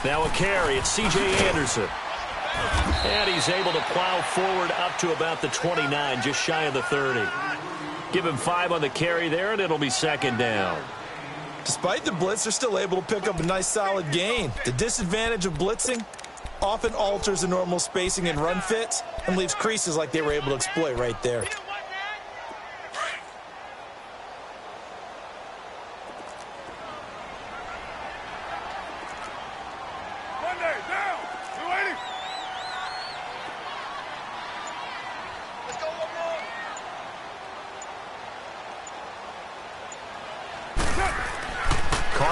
Now a carry. It's C.J. Anderson. And he's able to plow forward up to about the 29, just shy of the 30. Give him 5 on the carry there, and it'll be second down. Despite the blitz, they're still able to pick up a nice solid gain. The disadvantage of blitzing often alters the normal spacing and run fits and leaves creases like they were able to exploit right there.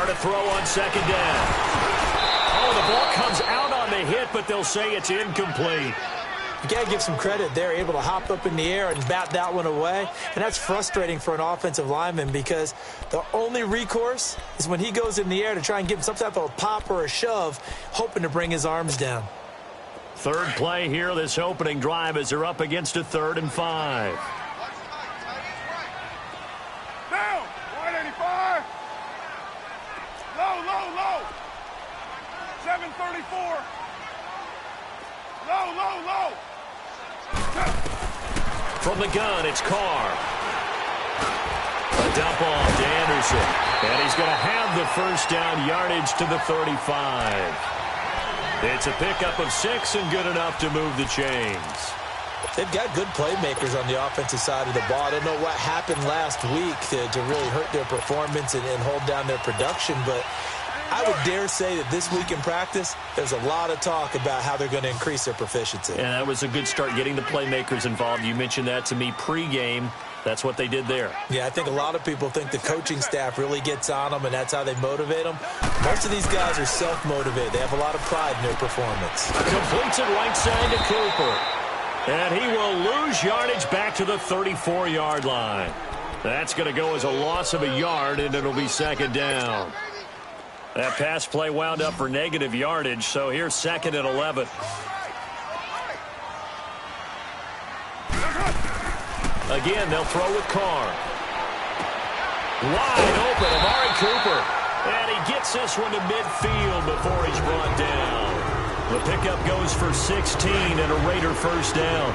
To throw on second down. Oh, the ball comes out on the hit, but they'll say it's incomplete. You got to give some credit. They're able to hop up in the air and bat that one away, and that's frustrating for an offensive lineman because the only recourse is when he goes in the air to try and give him some type of a pop or a shove, hoping to bring his arms down. Third play here, this opening drive, as they're up against a 3rd and 5. Low. 734. Low. From the gun, it's Carr. A dump off to Anderson. And he's going to have the first down, yardage to the 35. It's a pickup of 6 and good enough to move the chains. They've got good playmakers on the offensive side of the ball. I don't know what happened last week to really hurt their performance and hold down their production, but I would dare say that this week in practice, there's a lot of talk about how they're going to increase their proficiency. And that was a good start, getting the playmakers involved. You mentioned that to me pregame. That's what they did there. Yeah, I think a lot of people think the coaching staff really gets on them, and that's how they motivate them. Most of these guys are self-motivated. They have a lot of pride in their performance. Completes it right side to Cooper. And he will lose yardage back to the 34-yard line. That's going to go as a loss of a yard, and it'll be second down. That pass play wound up for negative yardage, so here's 2nd and 11. Again, they'll throw with Carr. Wide open, Amari Cooper. And he gets this one to midfield before he's brought down. The pickup goes for 16 and a Raider first down.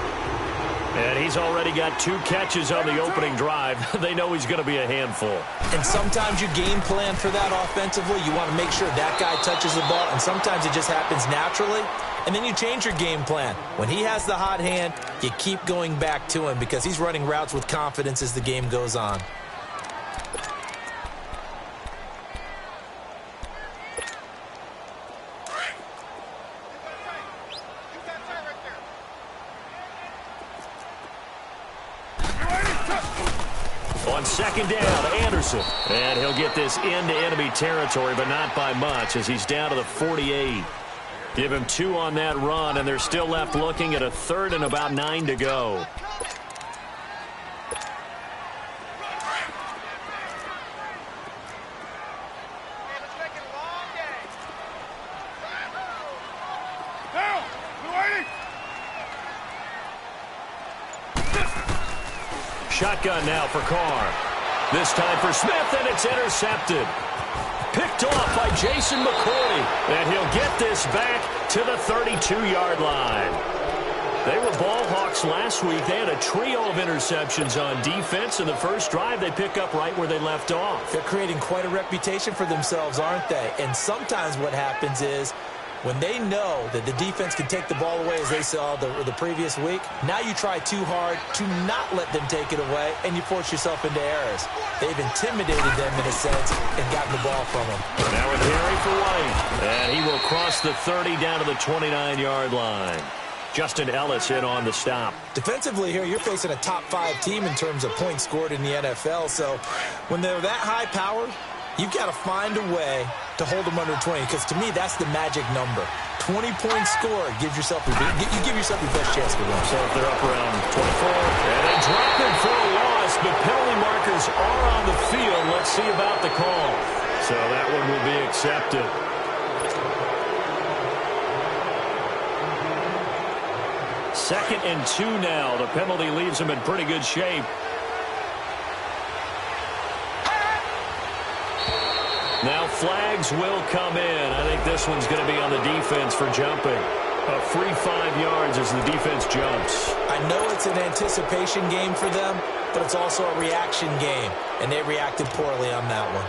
And he's already got 2 catches on the opening drive. They know he's going to be a handful. And sometimes you game plan for that offensively. You want to make sure that guy touches the ball, and sometimes it just happens naturally. And then you change your game plan. When he has the hot hand, you keep going back to him because he's running routes with confidence as the game goes on. On second down, Anderson. And he'll get this into enemy territory, but not by much as he's down to the 48. Give him 2 on that run, and they're still left looking at a 3rd and about 9 to go. Shotgun now for Carr. This time for Smith, and it's intercepted. Picked off by Jason McCourty. And he'll get this back to the 32-yard line. They were ball hawks last week. They had a trio of interceptions on defense. In the first drive, they pick up right where they left off. They're creating quite a reputation for themselves, aren't they? And sometimes what happens is when they know that the defense can take the ball away, as they saw the previous week, now you try too hard to not let them take it away, and you force yourself into errors. They've intimidated them in a sense and gotten the ball from them. Now a carry for White. And he will cross the 30 down to the 29-yard line. Justin Ellis in on the stop. Defensively here, you're facing a top-5 team in terms of points scored in the NFL, so when they're that high-powered, you've got to find a way to hold them under 20, because to me, that's the magic number. 20 points scored gives yourself you give yourself your best chance to win. So if they're up around 24, and they drop it for a loss, but penalty markers are on the field. Let's see about the call. So that one will be accepted. Second and 2 now. The penalty leaves them in pretty good shape. Now flags will come in. I think this one's going to be on the defense for jumping. A free 5 yards as the defense jumps. I know it's an anticipation game for them, but it's also a reaction game, and they reacted poorly on that one.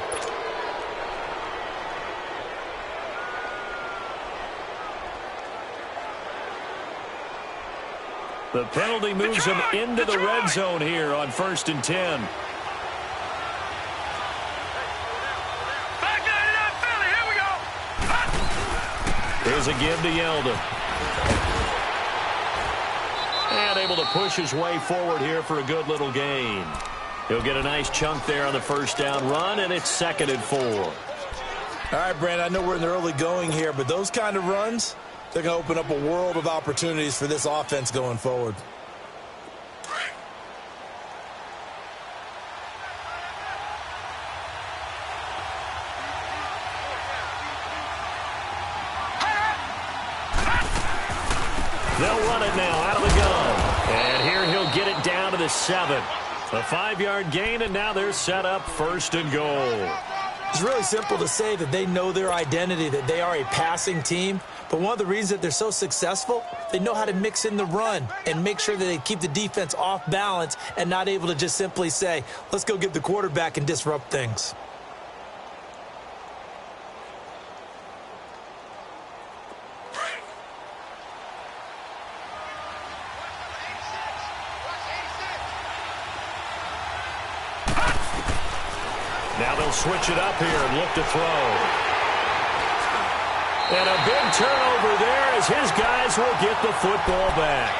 The penalty moves him into the red zone here on 1st and 10. Here's a give to Yeldon. And able to push his way forward here for a good little gain. He'll get a nice chunk there on the first down run, and it's 2nd and 4. All right, Brandon, I know we're in the early going here, but those kind of runs, they're going to open up a world of opportunities for this offense going forward. They'll run it now out of the gun. And here he'll get it down to the 7. A 5-yard gain, and now they're set up 1st and goal. It's really simple to say that they know their identity, that they are a passing team. But one of the reasons that they're so successful, they know how to mix in the run and make sure that they keep the defense off balance and not able to just simply say, let's go get the quarterback and disrupt things. Now they'll switch it up here and look to throw. And a big turnover there as his guys will get the football back.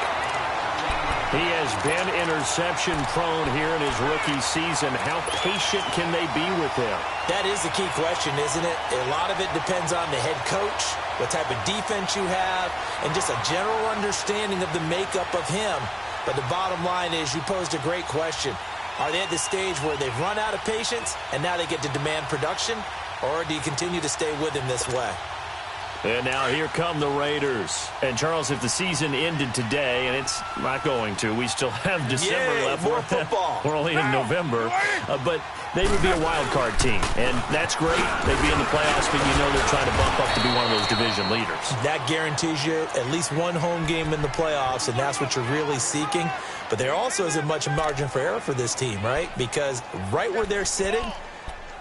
He has been interception prone here in his rookie season. How patient can they be with him? That is the key question, isn't it? A lot of it depends on the head coach, what type of defense you have, and just a general understanding of the makeup of him. But the bottom line is you posed a great question. Are they at the stage where they've run out of patience and now they get to demand production? Or do you continue to stay with him this way? And now here come the Raiders. And, Charles, if the season ended today, and it's not going to, we still have December left. More football. We're only in November. But they would be a wild card team. And that's great. They'd be in the playoffs, but you know they're trying to bump up to be one of those division leaders. That guarantees you at least one home game in the playoffs, and that's what you're really seeking. But there also isn't much margin for error for this team, right? Because right where they're sitting,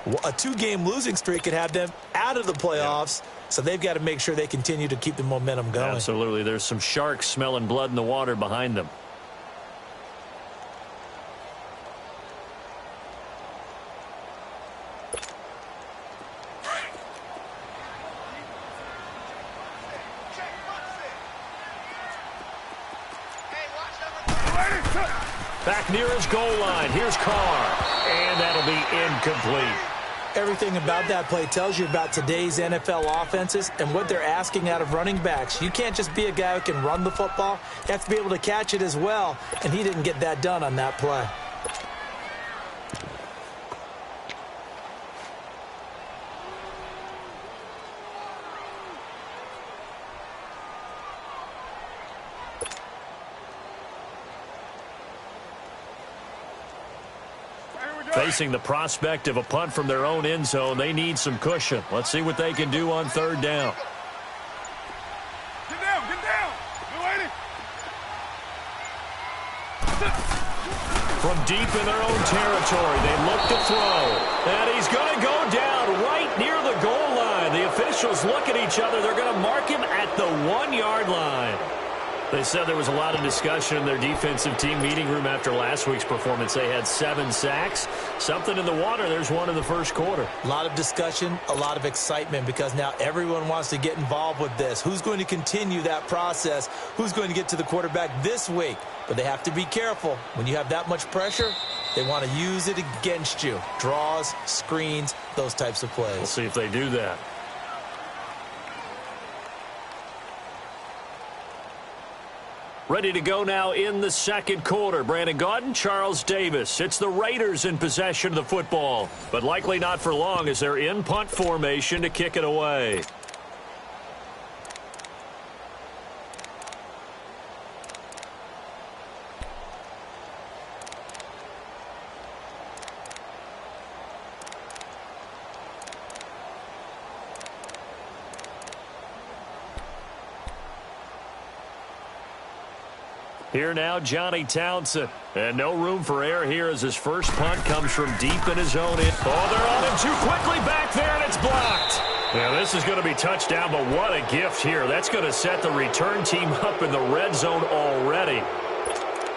a 2-game losing streak could have them out of the playoffs. Yeah. So they've got to make sure they continue to keep the momentum going. Absolutely. There's some sharks smelling blood in the water behind them. Back near his goal line. Here's Carr. And that'll be incomplete. Everything about that play tells you about today's NFL offenses and what they're asking out of running backs. You can't just be a guy who can run the football. You have to be able to catch it as well, and he didn't get that done on that play. Facing the prospect of a punt from their own end zone, they need some cushion. Let's see what they can do on 3rd down. Get down, get down. From deep in their own territory, they look to throw. And he's going to go down right near the goal line. The officials look at each other. They're going to mark him at the 1-yard line. They said there was a lot of discussion in their defensive team meeting room after last week's performance. They had 7 sacks. Something in the water. There's one in the first quarter. A lot of discussion, a lot of excitement because now everyone wants to get involved with this. Who's going to continue that process? Who's going to get to the quarterback this week? But they have to be careful. When you have that much pressure, they want to use it against you. Draws, screens, those types of plays. We'll see if they do that. Ready to go now in the second quarter. Brandon Gaudin, Charles Davis. It's the Raiders in possession of the football, but likely not for long as they're in punt formation to kick it away. Here now, Johnny Townsend. And no room for error here as his first punt comes from deep in his own end. Oh, they're on him too quickly back there, and it's blocked. Now, this is going to be touchdown, but what a gift here. That's going to set the return team up in the red zone already.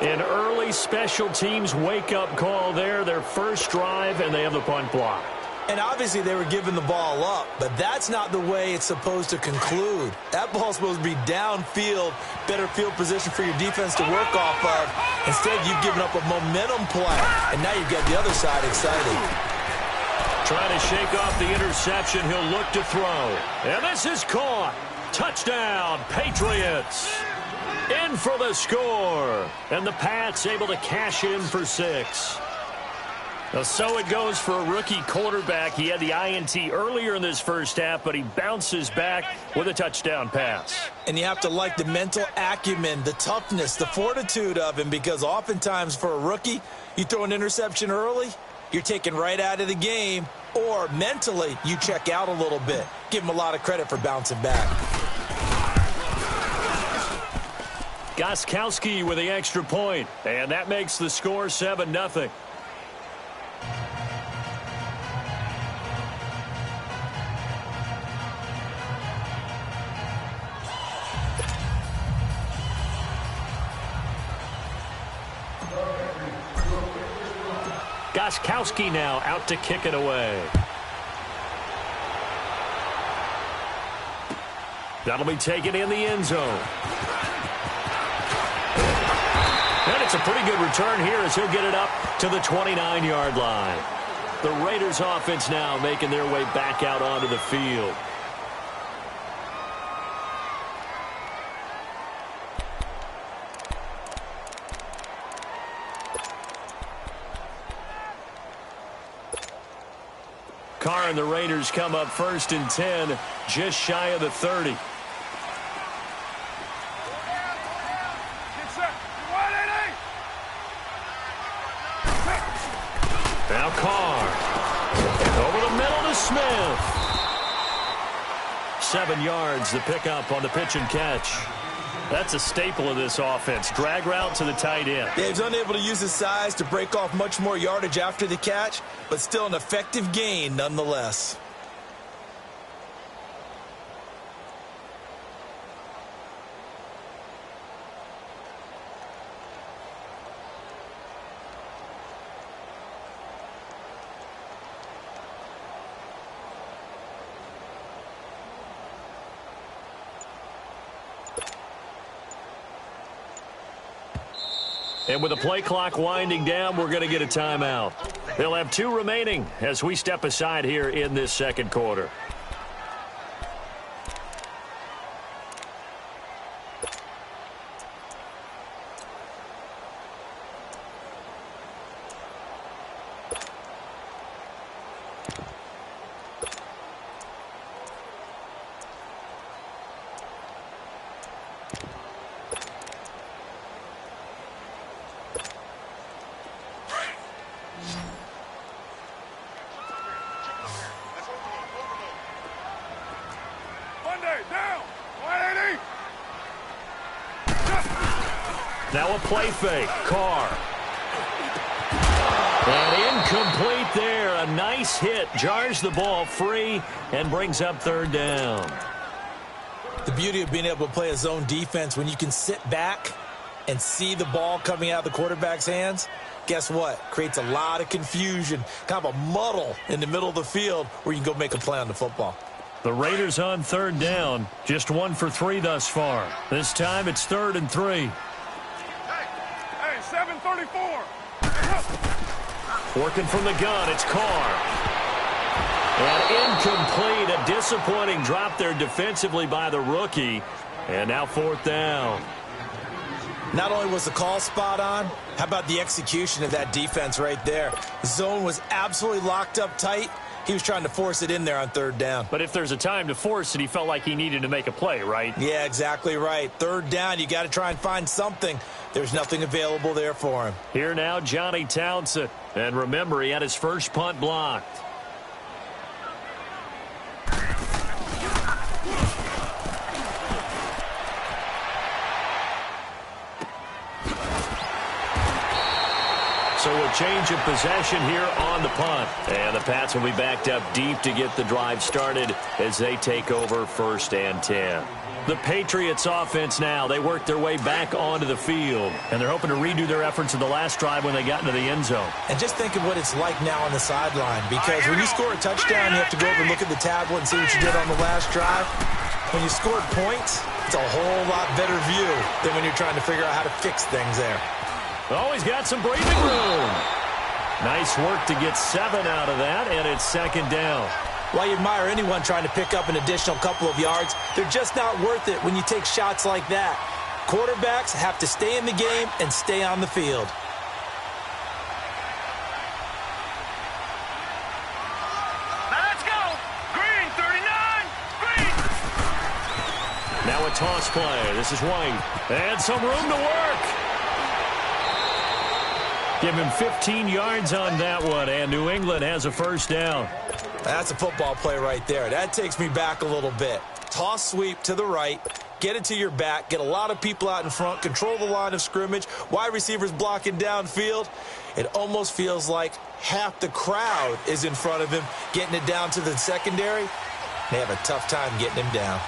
An early special teams wake-up call there, their first drive, and they have the punt block. And obviously they were giving the ball up, but that's not the way it's supposed to conclude. That ball's supposed to be downfield, better field position for your defense to work off of. Instead, you've given up a momentum play, and now you've got the other side excited. Trying to shake off the interception, he'll look to throw. And this is caught. Touchdown, Patriots. In for the score. And the Pats able to cash in for 6. Well, so it goes for a rookie quarterback. He had the INT earlier in this first half, but he bounces back with a touchdown pass. And you have to like the mental acumen, the toughness, the fortitude of him, because oftentimes for a rookie, you throw an interception early, you're taken right out of the game, or mentally you check out a little bit. Give him a lot of credit for bouncing back. Gostkowski with the extra point, and that makes the score 7-0. Gostkowski now out to kick it away. That'll be taken in the end zone. And it's a pretty good return here as he'll get it up to the 29-yard line. The Raiders offense now making their way back out onto the field. Carr and the Raiders come up 1st and 10, just shy of the 30. Now Carr. Over the middle to Smith. 7 yards the pickup on the pitch and catch. That's a staple of this offense. Drag route to the tight end. Yeah, he's unable to use his size to break off much more yardage after the catch, but still an effective gain nonetheless. And with the play clock winding down, we're going to get a timeout. They'll have 2 remaining as we step aside here in this second quarter. Now a play fake. Carr. And incomplete there. A nice hit. Jars the ball free and brings up 3rd down. The beauty of being able to play a zone defense, when you can sit back and see the ball coming out of the quarterback's hands, guess what? Creates a lot of confusion, kind of a muddle in the middle of the field where you can go make a play on the football. The Raiders on 3rd down. Just 1 for 3 thus far. This time it's 3rd and 3. Hey, 7:34. Working from the gun, it's Carr. And incomplete, a disappointing drop there defensively by the rookie. And now 4th down. Not only was the call spot on, how about the execution of that defense right there? The zone was absolutely locked up tight. He was trying to force it in there on 3rd down. But if there's a time to force it, he felt like he needed to make a play, right? Yeah, exactly right. 3rd down, you got to try and find something. There's nothing available there for him. Here now, Johnny Townsend. And remember, he had his first punt blocked. change of possession here on the punt. And the Pats will be backed up deep to get the drive started as they take over 1st and 10. The Patriots offense now, they work their way back onto the field, and they're hoping to redo their efforts in the last drive when they got into the end zone. And just think of what it's like now on the sideline, because when you score a touchdown, you have to go over and look at the tablet and see what you did on the last drive. When you scored points, it's a whole lot better view than when you're trying to figure out how to fix things there. Oh, he's got some breathing room. Nice work to get 7 out of that, and it's 2nd down. While you admire anyone trying to pick up an additional couple of yards, they're just not worth it when you take shots like that. Quarterbacks have to stay in the game and stay on the field. Now let's go. Green, 39. Green. Now a toss play. This is White. And some room to work. Give him 15 yards on that one, and New England has a 1st down. That's a football play right there. That takes me back a little bit. Toss sweep to the right, get it to your back, get a lot of people out in front, control the line of scrimmage, wide receivers blocking downfield. It almost feels like half the crowd is in front of him, getting it down to the secondary. They have a tough time getting him down.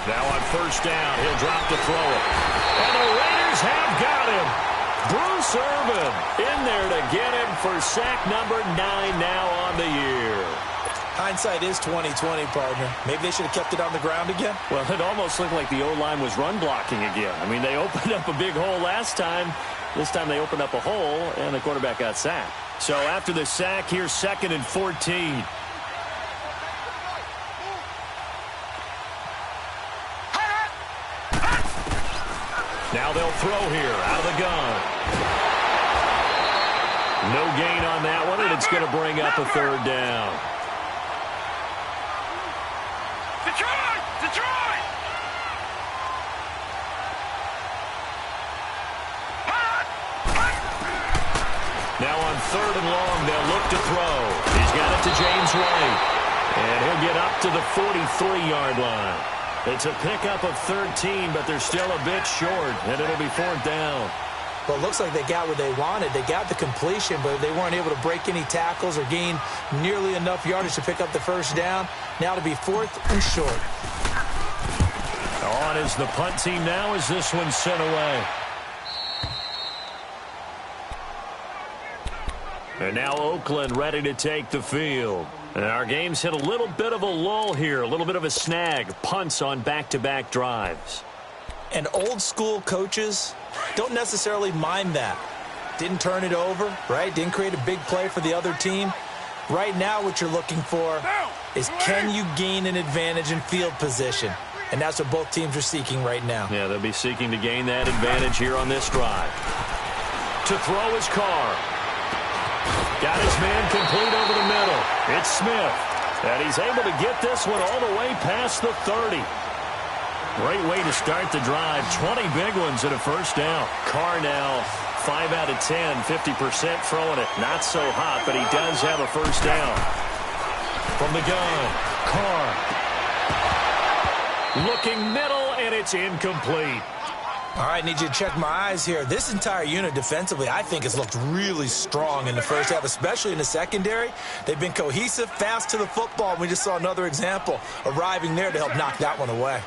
Now on 1st down, he'll drop to throw it. And the Raiders have got him. Bruce Irvin in there to get him for sack number 9 now on the year. Hindsight is 20/20, partner. Maybe they should have kept it on the ground again. Well, it almost looked like the O-line was run blocking again. I mean, they opened up a big hole last time. This time they opened up a hole, and the quarterback got sacked. So after the sack, here's 2nd and 14. Now they'll throw here out of the gun. No gain on that one, and it's going to bring up a 3rd down. Detroit! Detroit! Now on 3rd and long, they'll look to throw. He's got it to James White. And he'll get up to the 43-yard line. It's a pickup of 13, but they're still a bit short, and it'll be 4th down. Well, it looks like they got what they wanted. They got the completion, but they weren't able to break any tackles or gain nearly enough yardage to pick up the 1st down. Now to be 4th and short. On is the punt team now as this one's sent away. And now Oakland ready to take the field. And our game's hit a little bit of a lull here, a little bit of a snag. Punts on back-to-back drives. And old-school coaches don't necessarily mind that. Didn't turn it over, right? Didn't create a big play for the other team. Right now what you're looking for is, can you gain an advantage in field position? And that's what both teams are seeking right now. Yeah, they'll be seeking to gain that advantage here on this drive. To throw his Carr. Got his man complete over the middle. It's Smith. And he's able to get this one all the way past the 30. Great way to start the drive. 20 big ones at a 1st down. Carr now 5 out of 10, 50% throwing it. Not so hot, but he does have a 1st down. From the gun, Carr. Looking middle, and it's incomplete. All right, need you to check my eyes here. This entire unit defensively, I think, has looked really strong in the 1st half, especially in the secondary. They've been cohesive, fast to the football. We just saw another example arriving there to help knock that one away.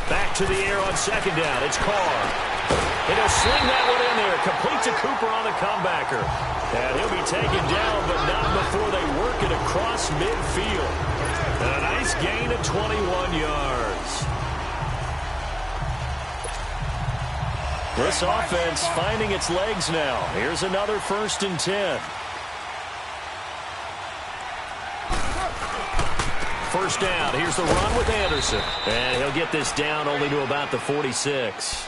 Back to the air on 2nd down. It's Carr. And he'll sling that one in there. Complete to Cooper on the comebacker. And he'll be taken down, but not before they work it across midfield. And a nice gain of 21 yards. This offense finding its legs now. Here's another 1st and 10. 1st down. Here's the run with Anderson. And he'll get this down only to about the 46.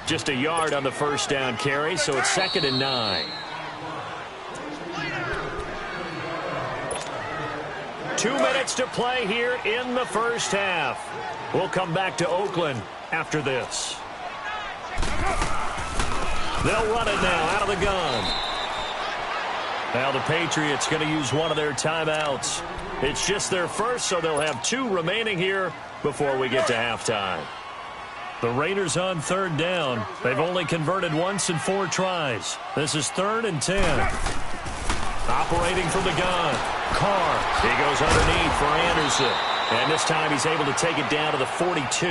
Just a yard on the 1st down carry, so it's 2nd and 9. 2 minutes to play here in the 1st half. We'll come back to Oakland after this. They'll run it now out of the gun. Now the Patriots going to use one of their timeouts. It's just their first, so they'll have 2 remaining here before we get to halftime. The Raiders on third down. They've only converted once in 4 tries. This is 3rd and 10. Operating from the gun. Carr. He goes underneath for Anderson. And this time he's able to take it down to the 42.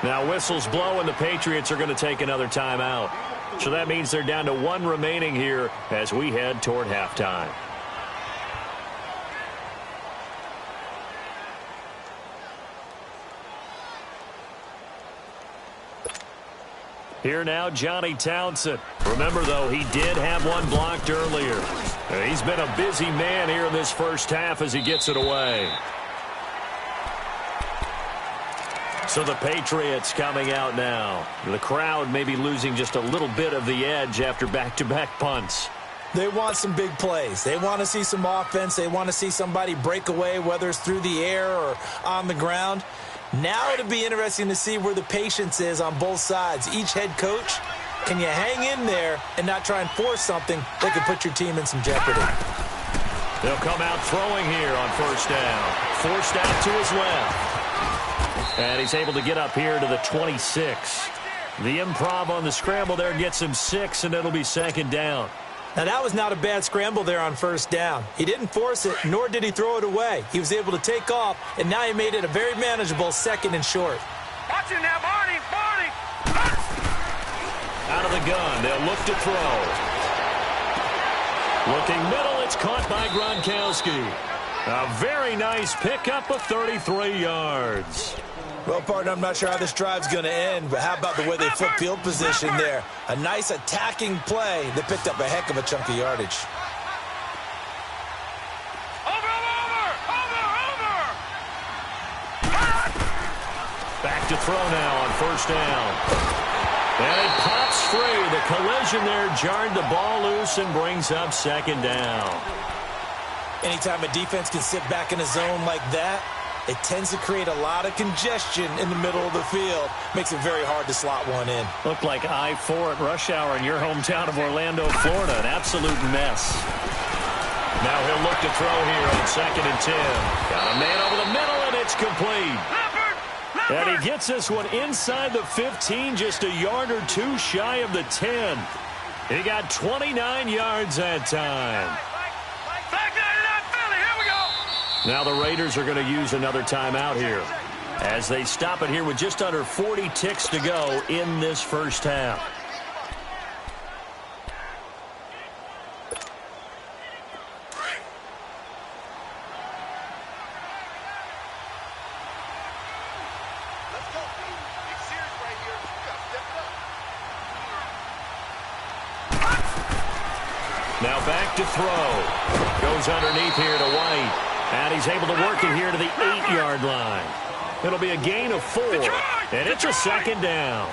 Now whistles blow and the Patriots are going to take another timeout. So that means they're down to 1 remaining here as we head toward halftime. Here now, Johnny Townsend. Remember, though, he did have one blocked earlier. He's been a busy man here in this first half as he gets it away. So the Patriots coming out now. The crowd may be losing just a little bit of the edge after back-to-back punts. They want some big plays. They want to see some offense. They want to see somebody break away, whether it's through the air or on the ground. Now it'll be interesting to see where the patience is on both sides. Each head coach, can you hang in there and not try and force something that could put your team in some jeopardy? They'll come out throwing here on first down. Forced out to his left. And he's able to get up here to the 26. The improv on the scramble there gets him 6, and it'll be 2nd down. Now, that was not a bad scramble there on first down. He didn't force it, nor did he throw it away. He was able to take off, and now he made it a very manageable 2nd and short. Watch it now, Barney! Barney! Out of the gun, they'll look to throw. Looking middle, it's caught by Gronkowski. A very nice pickup of 33 yards. Well, partner, I'm not sure how this drive's going to end, but how about the way they flip field position there? A nice attacking play that picked up a heck of a chunk of yardage. Back to throw now on first down. And it pops free. The collision there jarred the ball loose and brings up 2nd down. Anytime a defense can sit back in a zone like that, it tends to create a lot of congestion in the middle of the field. Makes it very hard to slot one in. Looked like I-4 at rush hour in your hometown of Orlando, Florida. An absolute mess. Now he'll look to throw here on 2nd and 10. Got a man over the middle, and it's complete. And he gets this one inside the 15, just a yard or 2 shy of the 10. He got 29 yards that time. Now the Raiders are going to use another timeout here as they stop it here with just under 40 ticks to go in this first half. Now back to throw. Goes underneath here to White. And he's able to work it here to the 8-yard line. It'll be a gain of 4. And it's a 2nd down.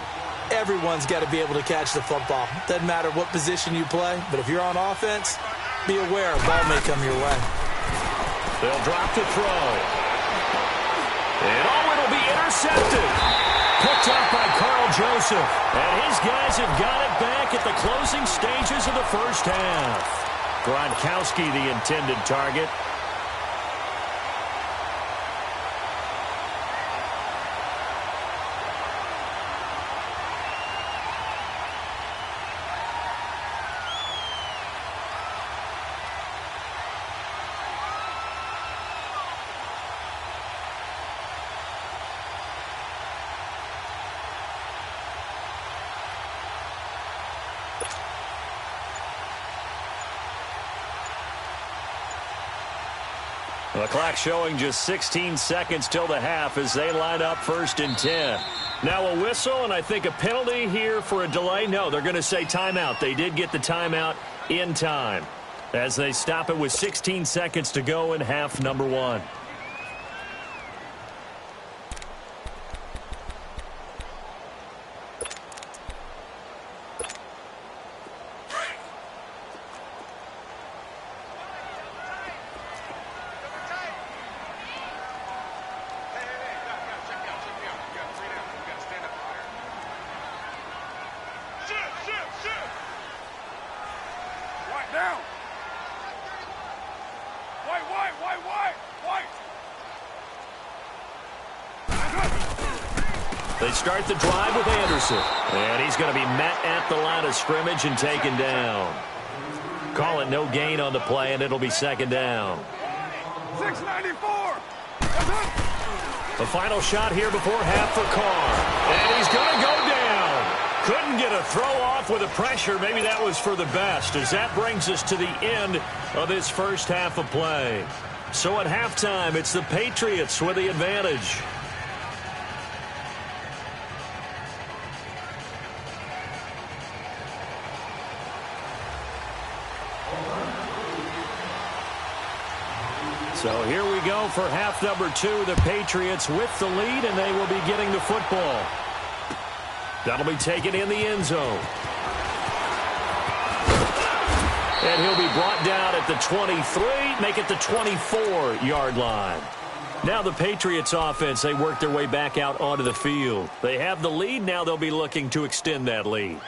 Everyone's got to be able to catch the football. Doesn't matter what position you play, but if you're on offense, be aware a ball may come your way. They'll drop to throw. And it'll be intercepted. Picked up by Carl Joseph. And his guys have got it back at the closing stages of the first half. Gronkowski, the intended target. The clock showing just 16 seconds till the half as they line up 1st and 10. Now a whistle and I think a penalty here for a delay. No, they're going to say timeout. They did get the timeout in time as they stop it with 16 seconds to go in half number 1. They start the drive with Anderson. And he's going to be met at the line of scrimmage and taken down. Call it no gain on the play, and it'll be second down. 694. The final shot here before half for Carr. And he's going to go down. Couldn't get a throw off with the pressure. Maybe that was for the best, as that brings us to the end of this first half of play. So at halftime, it's the Patriots with the advantage. So here we go for half number 2. The Patriots with the lead, and they will be getting the football. That'll be taken in the end zone. And he'll be brought down at the 23, make it the 24-yard line. Now the Patriots offense, they work their way back out onto the field. They have the lead. Now they'll be looking to extend that lead.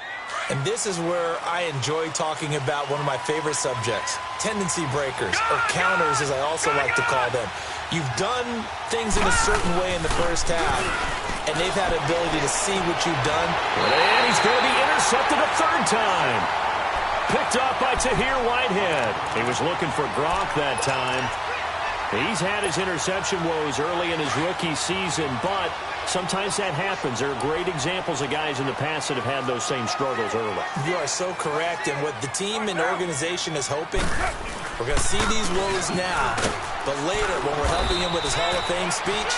And this is where I enjoy talking about one of my favorite subjects, tendency breakers, or counters as I also like to call them. You've done things in a certain way in the first half, and they've had the ability to see what you've done. And he's going to be intercepted a third time. Picked off by Tahir Whitehead. He was looking for Gronk that time. He's had his interception woes early in his rookie season, but sometimes that happens. There are great examples of guys in the past that have had those same struggles early. You are so correct, and what the team and organization is hoping, we're going to see these woes now, but later when we're helping him with his Hall of Fame speech,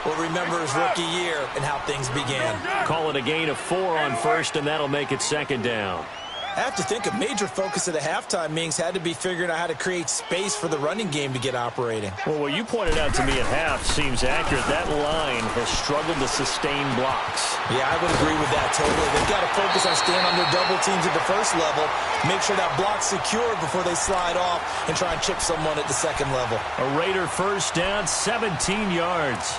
we'll remember his rookie year and how things began. Call it a gain of 4 on first, and that'll make it second down. I have to think a major focus of the halftime meetings had to be figuring out how to create space for the running game to get operating. Well, what you pointed out to me at half seems accurate. That line has struggled to sustain blocks. Yeah, I would agree with that totally. They've got to focus on staying under double teams at the first level, make sure that block's secured before they slide off and try and chip someone at the second level. A Raider first down, 17 yards.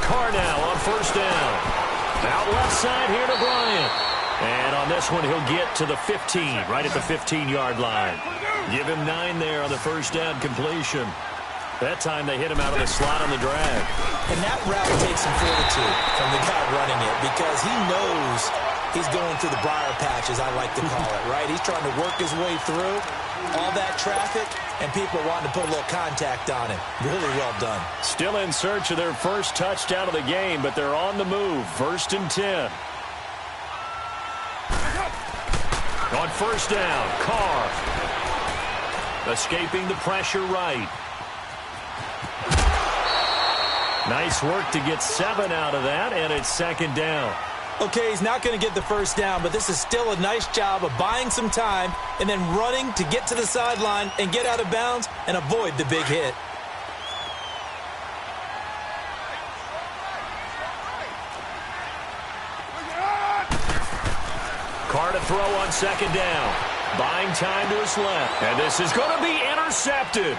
Carr now on first down. Out left side here to Bryant. And on this one, he'll get to the 15, right at the 15-yard line. Give him 9 there on the first down completion. That time they hit him out of the slot on the drag. And that route takes some fortitude from the guy running it because he knows he's going through the briar patch, as I like to call it, right? He's trying to work his way through all that traffic, and people are wanting to put a little contact on him. Really well done. Still in search of their first touchdown of the game, but they're on the move. First and 10. On first down, Carr. Escaping the pressure right. Nice work to get 7 out of that, and it's second down. Okay, he's not going to get the first down, but this is still a nice job of buying some time and then running to get to the sideline and get out of bounds and avoid the big hit. Carr to throw on second down. Buying time to his left. And this is going to be intercepted.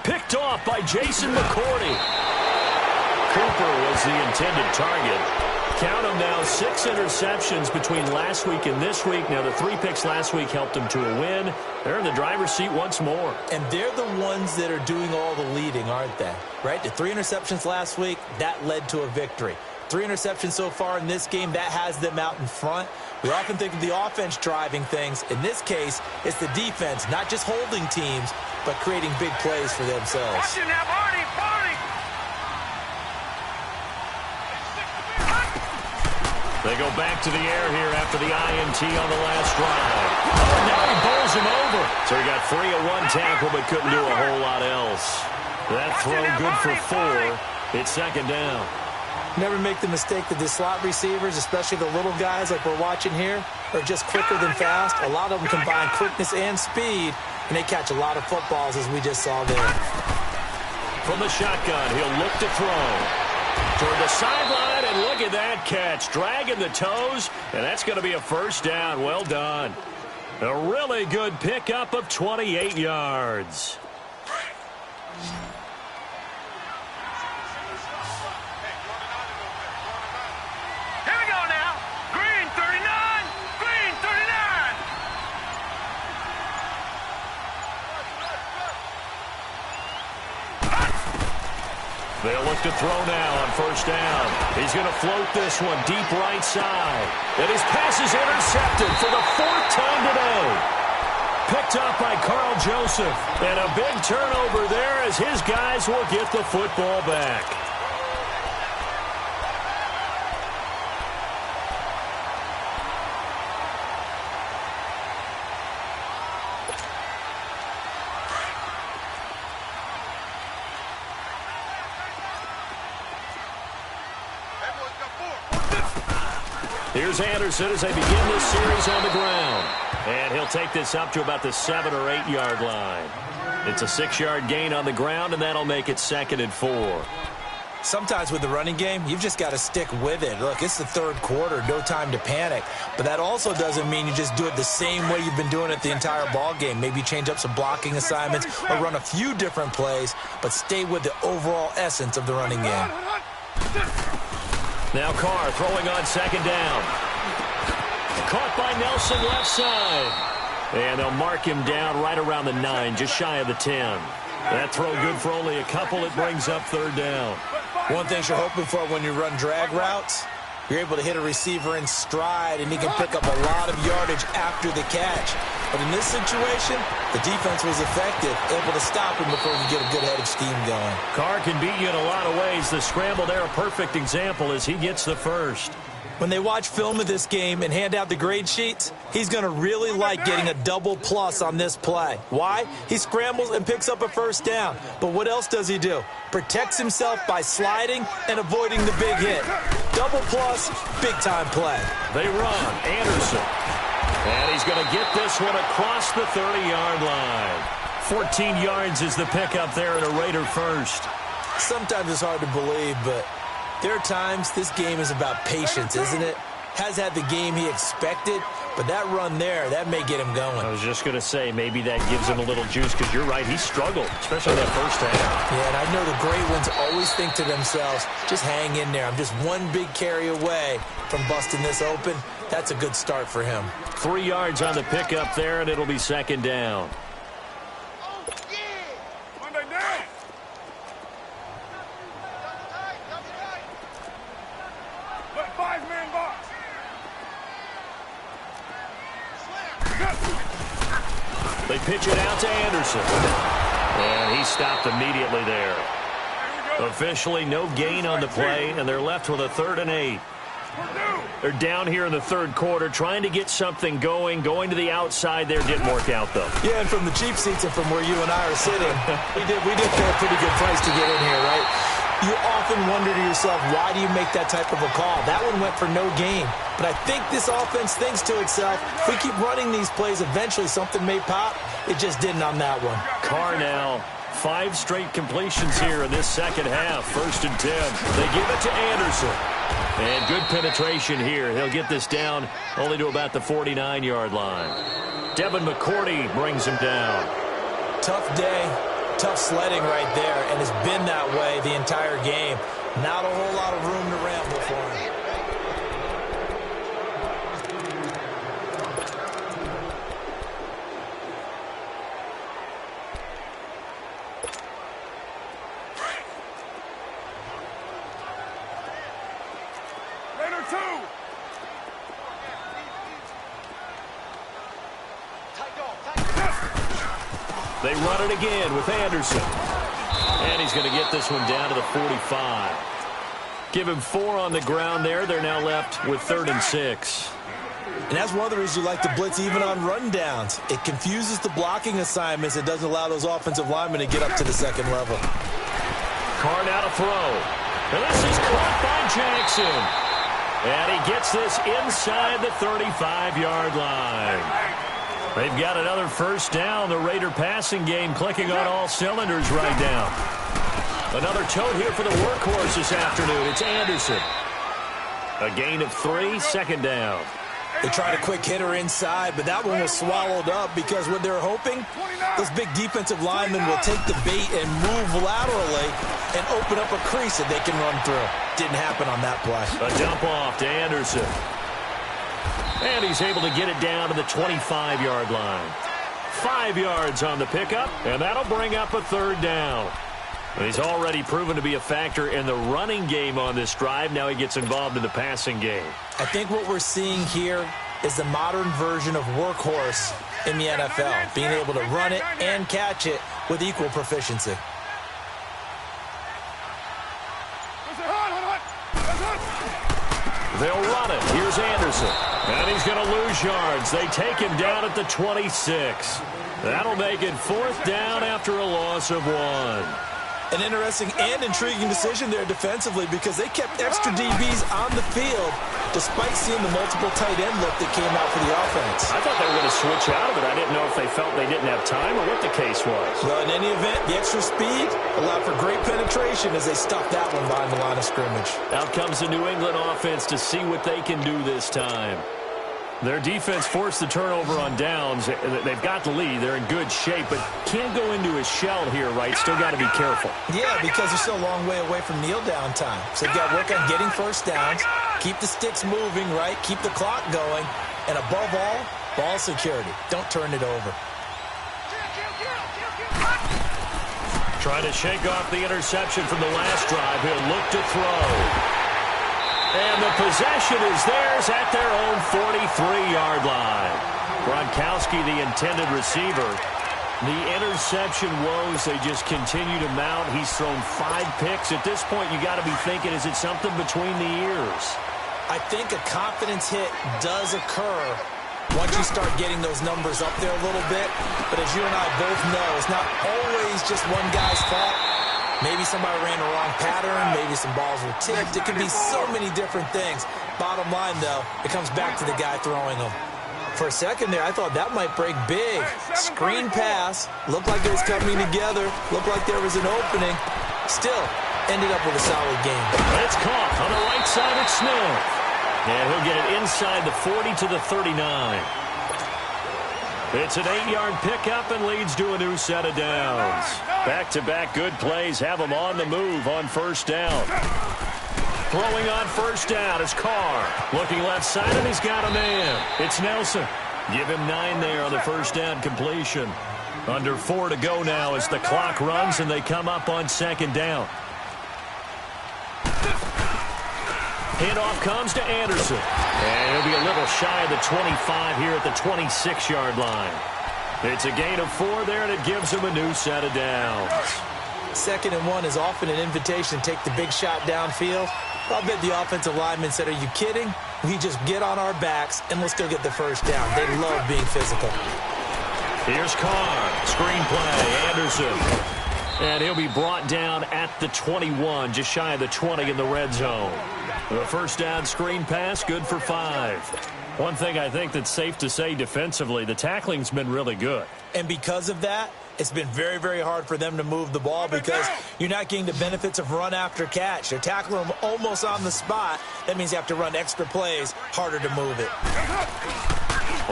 Picked off by Jason McCourty. Cooper was the intended target. Count them now, 6 interceptions between last week and this week. Now, the 3 picks last week helped them to a win. They're in the driver's seat once more. And they're the ones that are doing all the leading, aren't they? Right? The 3 interceptions last week, that led to a victory. 3 interceptions so far in this game, that has them out in front. We often think of the offense driving things. In this case, it's the defense, not just holding teams, but creating big plays for themselves. Watch it now, Barney, Barney. They go back to the air here after the INT on the last drive. Oh, and now he bowls him over. So he got free of 1 tackle but couldn't do a whole lot else. That throw good for 4. It's second down. Never make the mistake that the slot receivers, especially the little guys like we're watching here, are just quicker than fast. A lot of them combine quickness and speed, and they catch a lot of footballs, as we just saw there. From the shotgun, he'll look to throw. Toward the sideline, and look at that catch. Dragging the toes, and that's going to be a first down. Well done. A really good pickup of 28 yards. Here we go now. Joseph to throw now on first down. He's going to float this one deep right side. And his pass is intercepted for the 4th time today. Picked up by Carl Joseph. And a big turnover there as his guys will get the football back. Here's Anderson as they begin this series on the ground. And he'll take this up to about the 7 or 8 yard line. It's a 6-yard gain on the ground, and that'll make it 2nd and 4. Sometimes with the running game, you've just got to stick with it. Look, it's the 3rd quarter, no time to panic. But that also doesn't mean you just do it the same way you've been doing it the entire ball game. Maybe change up some blocking assignments or run a few different plays, but stay with the overall essence of the running game. Now Carr throwing on 2nd down. Caught by Nelson left side. And they'll mark him down right around the 9, just shy of the 10. That throw good for only a couple. It brings up 3rd down. One thing you're hoping for when you run drag routes, you're able to hit a receiver in stride, and he can pick up a lot of yardage after the catch. But in this situation, the defense was effective, able to stop him before he could get a good head of steam going. Carr can beat you in a lot of ways. The scramble there, a perfect example as he gets the first. When they watch film of this game and hand out the grade sheets, he's going to really like getting a double plus on this play. Why? He scrambles and picks up a first down. But what else does he do? Protects himself by sliding and avoiding the big hit. Double plus, big-time play. They run. Anderson. And he's going to get this one across the 30-yard line. 14 yards is the pickup there and a Raider first. Sometimes it's hard to believe, but there are times this game is about patience, isn't it? Has had the game he expected, but that run there, that may get him going. I was just going to say, maybe that gives him a little juice, because you're right, he struggled, especially that first half. Yeah, and I know the great ones always think to themselves, just hang in there. I'm just one big carry away from busting this open. That's a good start for him. 3 yards on the pickup there, and it'll be 2nd down. They pitch it out to Anderson. And he stopped immediately there. Officially no gain on the play, and they're left with a 3rd and 8. They're down here in the 3rd quarter, trying to get something going. Going to the outside there didn't work out, though. Yeah, and from the cheap seats and from where you and I are sitting, we did pay a pretty good price to get in here, right? You often wonder to yourself, why do you make that type of a call? That one went for no gain. But I think this offense thinks to itself, if we keep running these plays, eventually something may pop. It just didn't on that one. Carr now, 5 straight completions here in this 2nd half. 1st and 10. They give it to Anderson. And good penetration here. He'll get this down only to about the 49-yard line. Devin McCourty brings him down. Tough day. Tough sledding right there, and it's been that way the entire game. Not a whole lot of room to ramble for him. Raider 2. They run it again with Anderson. And he's going to get this one down to the 45. Give him 4 on the ground there. They're now left with 3rd and 6. And that's one of the reasons you like to blitz even on rundowns. It confuses the blocking assignments. It doesn't allow those offensive linemen to get up to the 2nd level. Carr now to throw. And this is caught by Jackson. And he gets this inside the 35-yard line. They've got another first down. The Raider passing game clicking on all cylinders right now. Another tote here for the workhorse this afternoon. It's Anderson. A gain of 3, 2nd down. They tried a quick hitter inside, but that one was swallowed up because what they're hoping, those big defensive linemen will take the bait and move laterally and open up a crease that they can run through. Didn't happen on that play. A dump off to Anderson. And he's able to get it down to the 25-yard line. 5 yards on the pickup, and that'll bring up a 3rd down. He's already proven to be a factor in the running game on this drive. Now he gets involved in the passing game. I think what we're seeing here is the modern version of workhorse in the NFL, being able to run it and catch it with equal proficiency. They'll run it. Here's Anderson. And he's going to lose yards. They take him down at the 26. That'll make it 4th down after a loss of 1. An interesting and intriguing decision there defensively because they kept extra DBs on the field despite seeing the multiple tight end look that came out for the offense. I thought they were going to switch out of it. I didn't know if they felt they didn't have time or what the case was. Well, in any event, the extra speed allowed for great penetration as they stuffed that one behind the line of scrimmage. Out comes the New England offense to see what they can do this time. Their defense forced the turnover on downs. They've got the lead. They're in good shape, but can't go into a shell here, right? Still got to be careful. Yeah, because they're still a long way away from kneel down time. So they've got to work on getting first downs, keep the sticks moving, right? Keep the clock going, and above all, ball security. Don't turn it over. Trying to shake off the interception from the last drive. He'll look to throw. And the possession is theirs at their own 43-yard line. Gronkowski, the intended receiver. The interception woes, they just continue to mount. He's thrown 5 picks. At this point, you got to be thinking, is it something between the ears? I think a confidence hit does occur once you start getting those numbers up there a little bit. But as you and I both know, it's not always just one guy's fault. Maybe somebody ran the wrong pattern. Maybe some balls were tipped. It could be so many different things. Bottom line, though, it comes back to the guy throwing them. For a second there, I thought that might break big. Screen pass. Looked like it was coming together. Looked like there was an opening. Still, ended up with a solid game. It's caught on the right side of Smith. And he'll get it inside the 40 to the 39. It's an 8-yard pickup and leads to a new set of downs. Back-to-back good plays have them on the move on first down. Throwing on first down is Carr. Looking left side, and he's got a man. It's Nelson. Give him 9 there on the first down completion. Under 4 to go now as the clock runs, and they come up on second down. Handoff comes to Anderson. And he'll be a little shy of the 25 here at the 26-yard line. It's a gain of 4 there, and it gives him a new set of downs. 2nd and 1 is often an invitation to take the big shot downfield. I'll bet the offensive lineman said, are you kidding? We just get on our backs, and let's go get the first down. They love being physical. Here's Carr. Screen play. Anderson. And he'll be brought down at the 21, just shy of the 20 in the red zone. The first down screen pass, good for 5. One thing I think that's safe to say defensively, the tackling's been really good. And because of that, it's been very, very hard for them to move the ball because you're not getting the benefits of run after catch. They're tackling them almost on the spot. That means you have to run extra plays, harder to move it.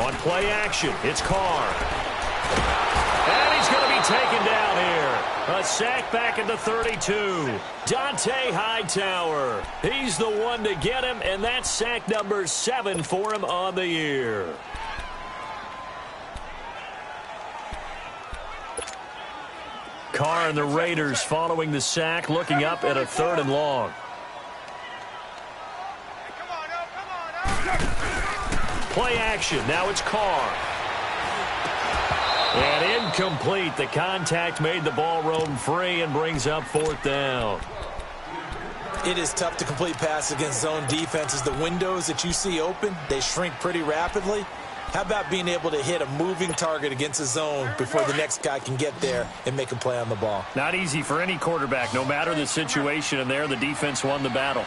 On play action, it's Carr. And he's going to be taken down here. A sack back at the 32. Dante Hightower. He's the one to get him, and that's sack number 7 for him on the year. Carr and the Raiders following the sack, looking up at a 3rd and long. Play action. Now it's Carr. And incomplete. The contact made the ball roam free and brings up 4th down. It is tough to complete passes against zone defenses. The windows that you see open, they shrink pretty rapidly. How about being able to hit a moving target against a zone before the next guy can get there and make a play on the ball? Not easy for any quarterback, no matter the situation, and there the defense won the battle.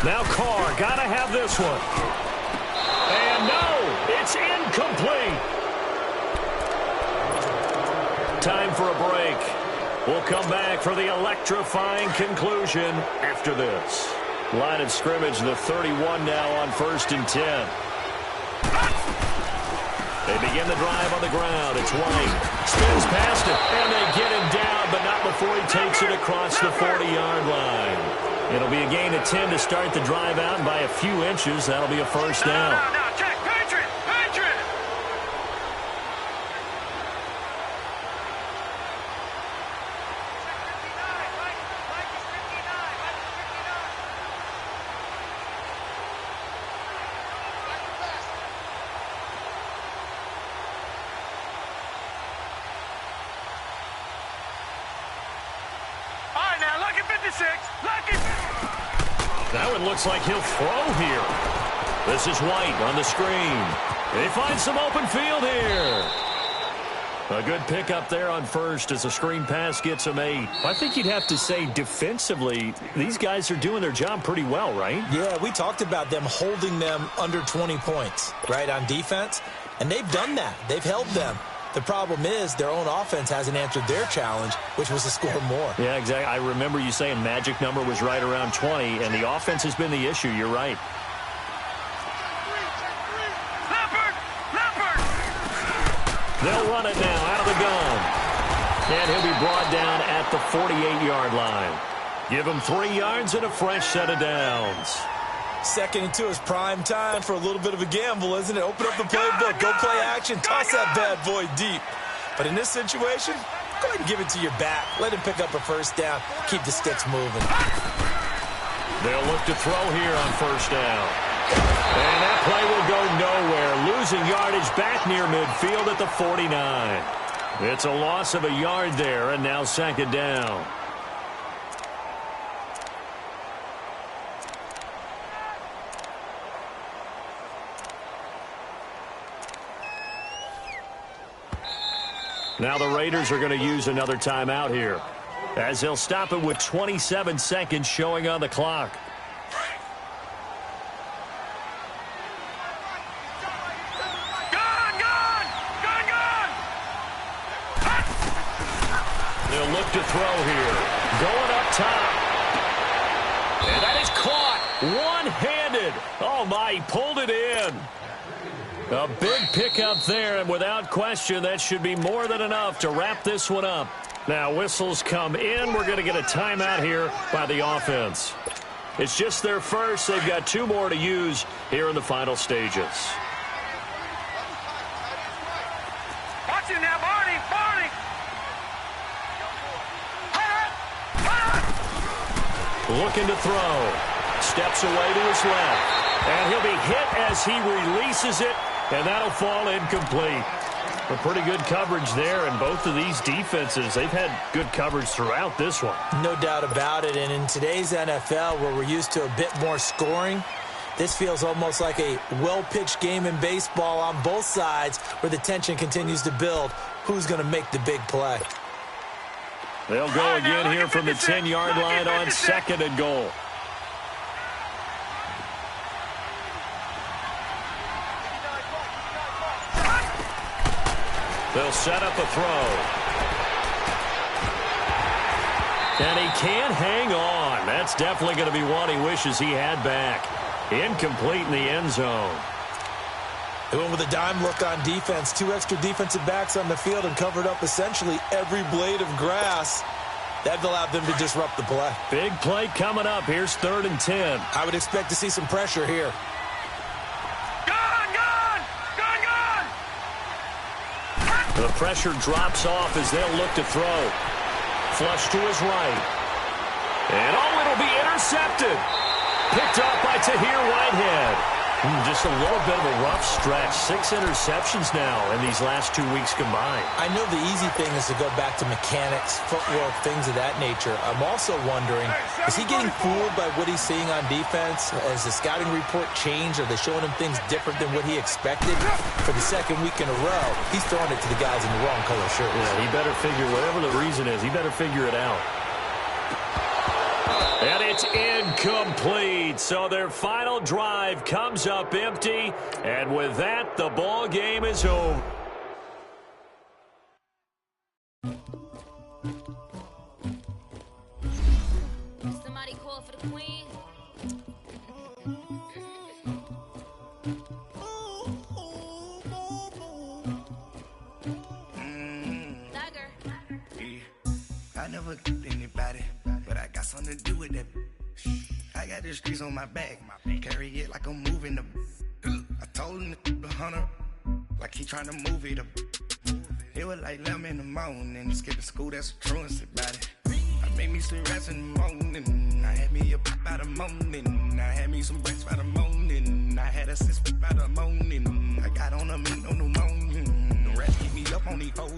Now Carr, got to have this one. And no, it's incomplete. Time for a break. We'll come back for the electrifying conclusion after this. Line of scrimmage, the 31 now on 1st and 10. They begin the drive on the ground. It's White. Spins past it, and they get him down, but not before he takes it across the 40-yard line. It'll be a gain of 10 to start the drive out, and by a few inches, that'll be a first down. Now it looks like he'll throw here. This is White on the screen. They find some open field here. A good pickup there on first as a screen pass gets him 8. I think you'd have to say defensively, these guys are doing their job pretty well, right? Yeah, we talked about them holding them under 20 points, right, on defense. And they've done that. They've held them. The problem is their own offense hasn't answered their challenge, which was to score more. Yeah, exactly. I remember you saying magic number was right around 20, and the offense has been the issue. You're right. They'll run it now out of the gun. And he'll be brought down at the 48-yard line. Give him 3 yards and a fresh set of downs. Second and 2 is prime time for a little bit of a gamble, isn't it? Open up the playbook, go play action, toss that bad boy deep. But in this situation, go ahead and give it to your back. Let him pick up a first down. Keep the sticks moving. They'll look to throw here on first down. And that play will go nowhere. Losing yardage back near midfield at the 49. It's a loss of a yard there, and now second down. Now the Raiders are going to use another timeout here, as they'll stop it with 27 seconds showing on the clock. They'll look to throw here. Going up top. And that is caught one-handed. Oh, my, he pulled it in. A big pickup there, and without question, that should be more than enough to wrap this one up. Now, whistles come in. We're going to get a timeout here by the offense. It's just their first. They've got 2 more to use here in the final stages. Watch it now, Barney! Barney! Looking to throw. Steps away to his left. And he'll be hit as he releases it, and that'll fall incomplete. A pretty good coverage there, and both of these defenses, they've had good coverage throughout this one. No doubt about it, and in today's NFL, where we're used to a bit more scoring, this feels almost like a well-pitched game in baseball on both sides, where the tension continues to build. Who's going to make the big play? They'll go again here from the 10-yard line on second and goal. They'll set up a throw. And he can't hang on. That's definitely going to be one he wishes he had back. Incomplete in the end zone. They went with a dime look on defense. 2 extra defensive backs on the field and covered up essentially every blade of grass. That allowed them to disrupt the play. Big play coming up. Here's 3rd and 10. I would expect to see some pressure here. The pressure drops off as they'll look to throw. Flush to his right. And it'll be intercepted. Picked off by Tahir Whitehead. Just a little bit of a rough stretch. 6 interceptions now in these last 2 weeks combined. I know the easy thing is to go back to mechanics, footwork, things of that nature. I'm also wondering, is he getting fooled by what he's seeing on defense? Has the scouting report changed? Are they showing him things different than what he expected? For the 2nd week in a row, he's throwing it to the guys in the wrong color shirts. Yeah, he better figure, whatever the reason is, he better figure it out. And it's incomplete. So their final drive comes up empty. And with that, the ball game is over. Somebody call for the queen. I never killed anybody, but I got something to do with that. I got the streets on my back, carry it like I'm moving the. I told him to 100, like he trying to move it up. It was like 11 in the morning, skipping school, that's a truancy about it. I made me some rest in the morning, I had me a pop by the morning, I had me some breaks by the morning, I had a six by the morning, I got on a meat on the morning. The rest keep me up on these hoes,